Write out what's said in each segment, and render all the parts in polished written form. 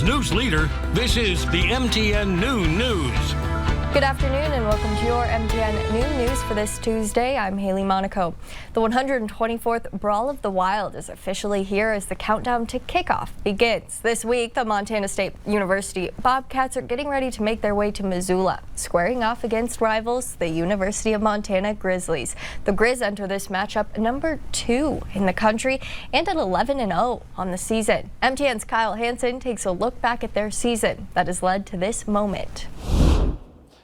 news leader, this is the MTN Noon News. Good afternoon and welcome to your MTN Noon News for this Tuesday. I'm Hailey, Monaco. The 124th Brawl of the Wild is officially here as the countdown to kickoff begins. This week, the Montana State University Bobcats are getting ready to make their way to Missoula, squaring off against rivals, the University of Montana Grizzlies. The Grizz enter this matchup number 2 in the country and at 11-0 on the season. MTN's Kyle Hansen takes a look back at their season that has led to this moment.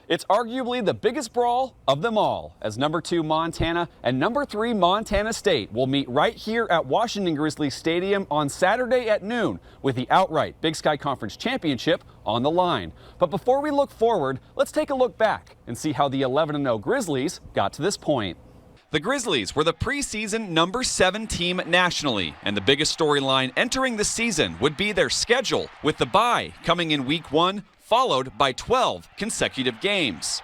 It's arguably the biggest brawl of them all, as number 2 Montana and number 3 Montana State will meet right here at Washington Grizzlies Stadium on Saturday at noon with the outright Big Sky Conference Championship on the line. But before we look forward, let's take a look back and see how the 11-0 Grizzlies got to this point. The Grizzlies were the preseason number 7 team nationally, and the biggest storyline entering the season would be their schedule, with the bye coming in week 1, followed by 12 consecutive games.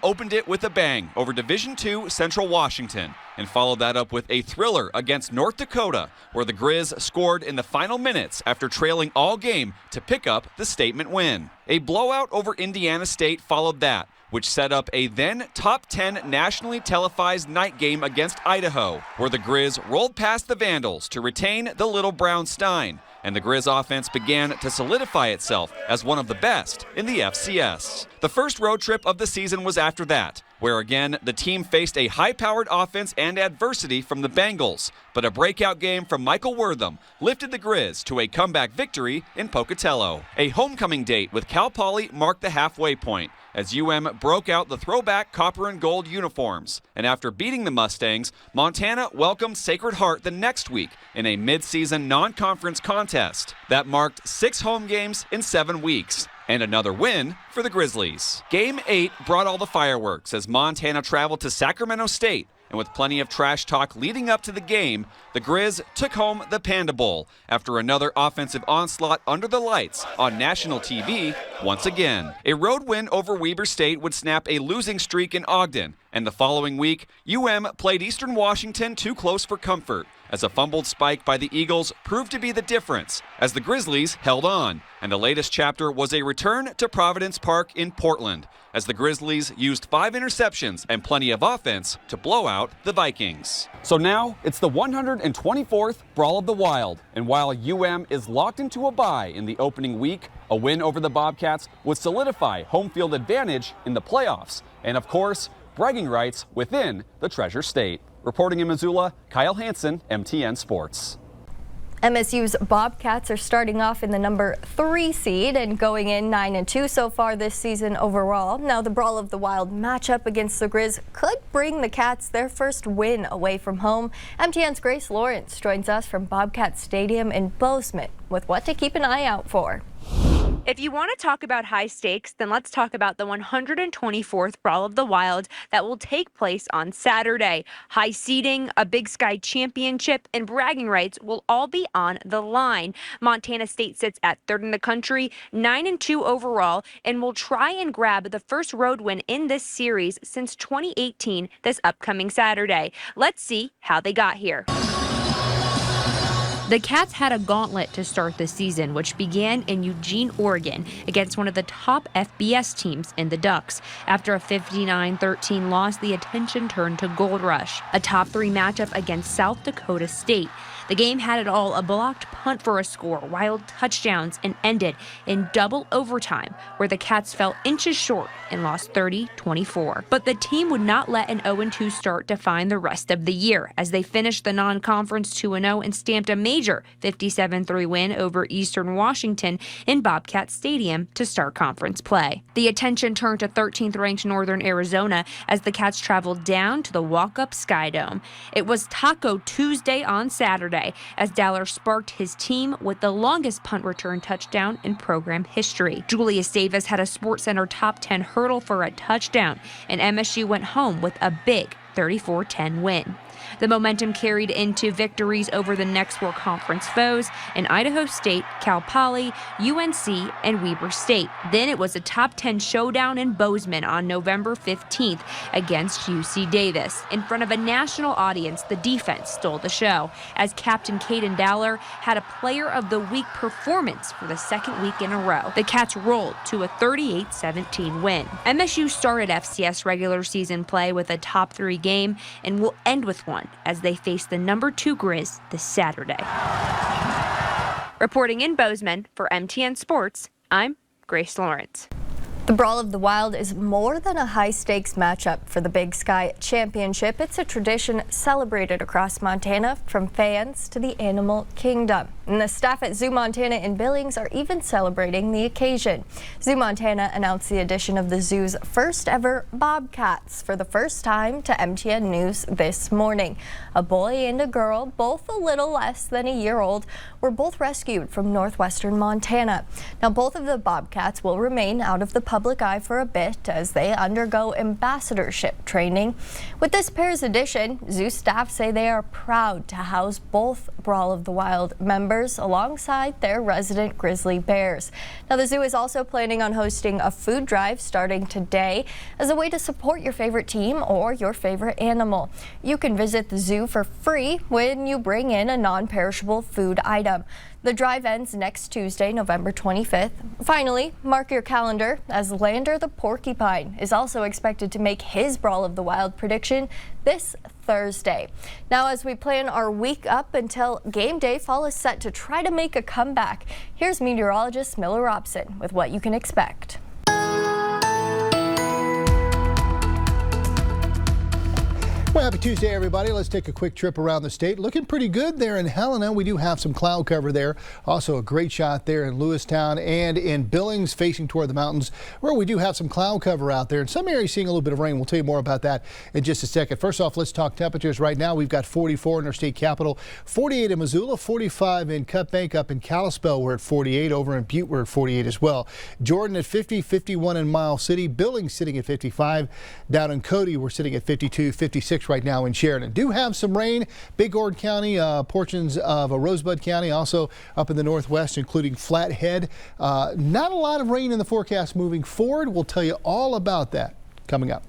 Opened it with a bang over Division II Central Washington and followed that up with a thriller against North Dakota, where the Grizz scored in the final minutes after trailing all game to pick up the statement win. A blowout over Indiana State followed that, which set up a then top 10 nationally televised night game against Idaho, where the Grizz rolled past the Vandals to retain the Little Brown Stein, and the Grizz offense began to solidify itself as one of the best in the FCS. The first road trip of the season was after that, where again the team faced a high-powered offense and adversity from the Bengals, but a breakout game from Michael Wortham lifted the Grizz to a comeback victory in Pocatello. A homecoming date with Cal Poly marked the halfway point, as broke out the throwback copper and gold uniforms. And after beating the Mustangs, Montana welcomed Sacred Heart the next week in a mid-season non-conference contest. That marked 6 home games in 7 weeks. And another win for the Grizzlies. Game 8 brought all the fireworks as Montana traveled to Sacramento State. And with plenty of trash talk leading up to the game, the Grizz took home the Panda Bowl after another offensive onslaught under the lights on national TV once again. A road win over Weber State would snap a losing streak in Ogden, and the following week, played Eastern Washington too close for comfort, as a fumbled spike by the Eagles proved to be the difference, as the Grizzlies held on. And the latest chapter was a return to Providence Park in Portland, as the Grizzlies used 5 interceptions and plenty of offense to blow out the Vikings. So now it's the 124th Brawl of the Wild, and while is locked into a bye in the opening week, a win over the Bobcats would solidify home field advantage in the playoffs, and of course, bragging rights within the Treasure State. Reporting in Missoula, Kyle Hansen, MTN Sports. MSU's Bobcats are starting off in the number 3 seed and going in 9-2 so far this season overall. Now the Brawl of the Wild matchup against the Grizz could bring the Cats their first win away from home. MTN's Grace Lawrence joins us from Bobcat Stadium in Bozeman with what to keep an eye out for. If you want to talk about high stakes, then let's talk about the 124th Brawl of the Wild that will take place on Saturday. High seeding, a Big Sky championship, and bragging rights will all be on the line. Montana State sits at 3rd in the country, 9-2 overall, and will try and grab the first road win in this series since 2018 this upcoming Saturday. Let's see how they got here. The Cats had a gauntlet to start the season, which began in Eugene, Oregon, against one of the top FBS teams in the Ducks. After a 59-13 loss, the attention turned to Gold Rush, a top 3 matchup against South Dakota State. The game had it all, a blocked punt for a score, wild touchdowns, and ended in double overtime, where the Cats fell inches short and lost 30-24. But the team would not let an 0-2 start define the rest of the year, as they finished the non-conference 2-0 and stamped a major 57-3 win over Eastern Washington in Bobcat Stadium to start conference play. The attention turned to 13th-ranked Northern Arizona as the Cats traveled down to the walk-up Sky Dome. It was Taco Tuesday on Saturday, as Dowler sparked his team with the longest punt return touchdown in program history. Julius Davis had a SportsCenter top 10 hurdle for a touchdown, and MSU went home with a big 34-10 win. The momentum carried into victories over the next four conference foes in Idaho State, Cal Poly, UNC, and Weber State. Then it was a top 10 showdown in Bozeman on November 15th against UC Davis. In front of a national audience, the defense stole the show as Captain Caden Dowler had a Player of the Week performance for the second week in a row. The Cats rolled to a 38-17 win. MSU started FCS regular season play with a top 3 game and will end with one as they face the number 2 Grizz this Saturday. Reporting in Bozeman for MTN Sports, I'm Grace Lawrence. The Brawl of the Wild is more than a high-stakes matchup for the Big Sky Championship. It's a tradition celebrated across Montana, from fans to the animal kingdom. And the staff at Zoo Montana in Billings are even celebrating the occasion. Zoo Montana announced the addition of the zoo's first ever Bobcats for the first time to MTN News this morning. A boy and a girl, both a little less than a year old, were both rescued from northwestern Montana. Now, both of the Bobcats will remain out of the public eye for a bit as they undergo ambassadorship training. With this pair's addition, zoo staff say they are proud to house both Brawl of the Wild members alongside their resident grizzly bears. Now, the zoo is also planning on hosting a food drive starting today as a way to support your favorite team or your favorite animal. You can visit the zoo for free when you bring in a non-perishable food item. The drive ends next Tuesday, November 25th. Finally, mark your calendar as Lander the porcupine is also expected to make his Brawl of the Wild prediction this Thursday. Now, as we plan our week up until game day, fall is set to try to make a comeback. Here's meteorologist Miller Robson with what you can expect. Well, happy Tuesday, everybody. Let's take a quick trip around the state. Looking pretty good there in Helena. We do have some cloud cover there. Also a great shot there in Lewistown and in Billings, facing toward the mountains, where we do have some cloud cover out there. In some areas seeing a little bit of rain. We'll tell you more about that in just a second. First off, let's talk temperatures. Right now, we've got 44 in our state capital, 48 in Missoula, 45 in Cut Bank. Up in Kalispell, we're at 48. Over in Butte, we're at 48 as well. Jordan at 50, 51 in Miles City. Billings sitting at 55. Down in Cody, we're sitting at 52, 56 right now in Sheridan. Do have some rain, Big Ord County, portions of Rosebud County, also up in the northwest, including Flathead. Not a lot of rain in the forecast moving forward. We'll tell you all about that coming up.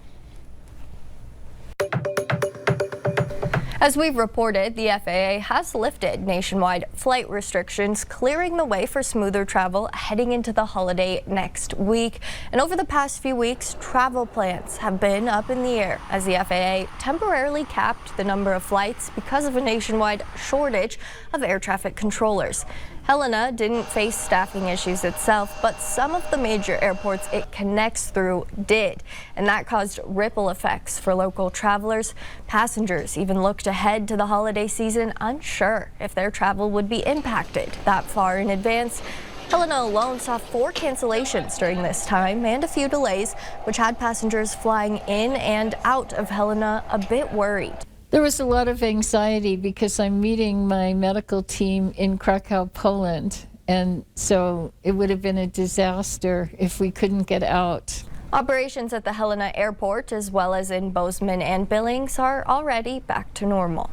As we've reported, the FAA has lifted nationwide flight restrictions, clearing the way for smoother travel heading into the holiday next week. And over the past few weeks, travel plans have been up in the air as the FAA temporarily capped the number of flights because of a nationwide shortage of air traffic controllers. Helena didn't face staffing issues itself, but some of the major airports it connects through did, and that caused ripple effects for local travelers. Passengers even looked ahead to the holiday season, unsure if their travel would be impacted that far in advance. Helena alone saw 4 cancellations during this time and a few delays, which had passengers flying in and out of Helena a bit worried. There was a lot of anxiety because I'm meeting my medical team in Krakow, Poland, and so it would have been a disaster if we couldn't get out. Operations at the Helena Airport, as well as in Bozeman and Billings, are already back to normal.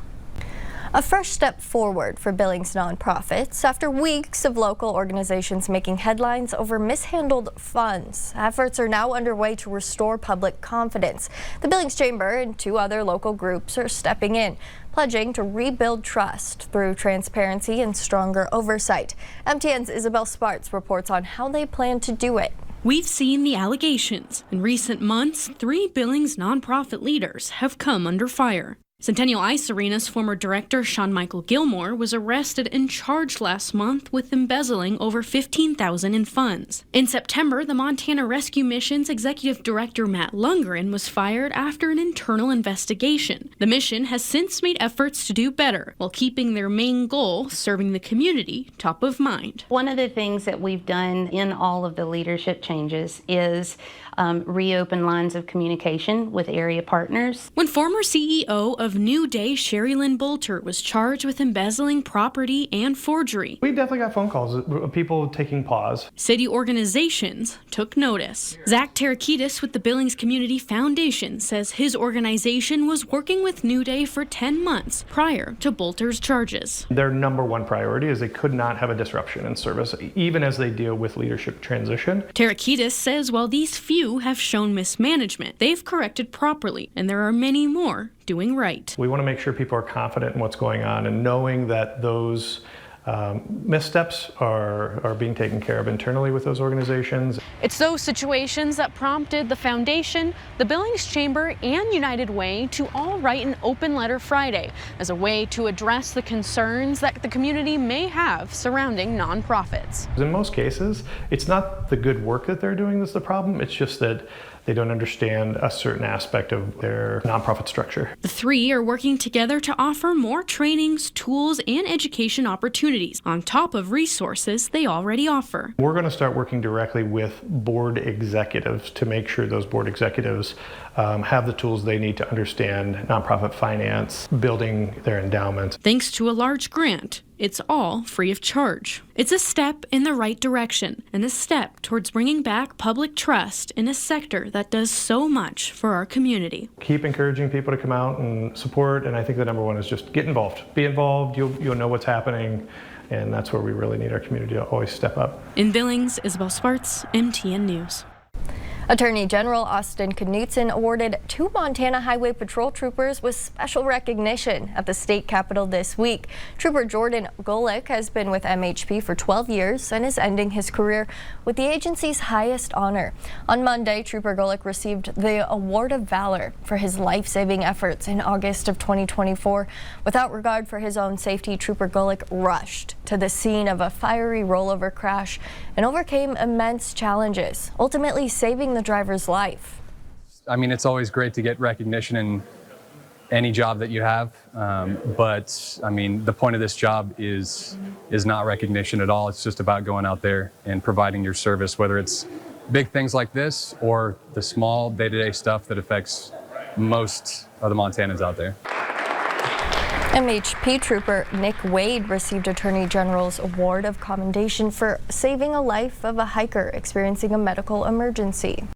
A fresh step forward for Billings nonprofits after weeks of local organizations making headlines over mishandled funds. Efforts are now underway to restore public confidence. The Billings Chamber and 2 other local groups are stepping in, pledging to rebuild trust through transparency and stronger oversight. MTN's Isabel Spartz reports on how they plan to do it. We've seen the allegations. In recent months, 3 Billings nonprofit leaders have come under fire. Centennial Ice Arena's former director, Sean Michael Gilmore, was arrested and charged last month with embezzling over $15,000 in funds. In September, the Montana Rescue Mission's executive director, Matt Lundgren, was fired after an internal investigation. The mission has since made efforts to do better, while keeping their main goal, serving the community, top of mind. One of the things that we've done in all of the leadership changes is reopen lines of communication with area partners. When former CEO of of New Day Sherry Lynn Bolter was charged with embezzling property and forgery. We definitely got phone calls of people taking pause. City organizations took notice. Zach Terakidis with the Billings Community Foundation says his organization was working with New Day for 10 months prior to Bolter's charges. Their number one priority is they could not have a disruption in service, even as they deal with leadership transition. Terakidis says while these few have shown mismanagement, they've corrected properly, and there are many more doing right. We want to make sure people are confident in what's going on and knowing that those missteps are being taken care of internally with those organizations. It's those situations that prompted the Foundation, the Billings Chamber, and United Way to all write an open letter Friday as a way to address the concerns that the community may have surrounding nonprofits. In most cases, it's not the good work that they're doing that's the problem, it's just that they don't understand a certain aspect of their nonprofit structure. The three are working together to offer more trainings, tools, and education opportunities on top of resources they already offer. We're going to start working directly with board executives to make sure those board executives have the tools they need to understand nonprofit finance, building their endowments. Thanks to a large grant, it's all free of charge. It's a step in the right direction and a step towards bringing back public trust in a sector that does so much for our community. Keep encouraging people to come out and support, and I think the number one is just get involved. Be involved, you'll know what's happening, and that's where we really need our community to always step up. In Billings, Isabel Sparts, MTN News. Attorney General Austin Knudsen awarded 2 Montana Highway Patrol troopers with special recognition at the state capitol this week. Trooper Jordan Golick has been with MHP for 12 years and is ending his career with the agency's highest honor. On Monday, Trooper Golick received the Award of Valor for his life-saving efforts in August of 2024. Without regard for his own safety, Trooper Golick rushed to the scene of a fiery rollover crash and overcame immense challenges, ultimately saving the driver's life. I mean, it's always great to get recognition in any job that you have, but I mean, the point of this job is not recognition at all. It's just about going out there and providing your service, whether it's big things like this or the small day-to-day stuff that affects most of the Montanans out there. MHP Trooper Nick Wade received Attorney General's Award of Commendation for saving a life of a hiker experiencing a medical emergency.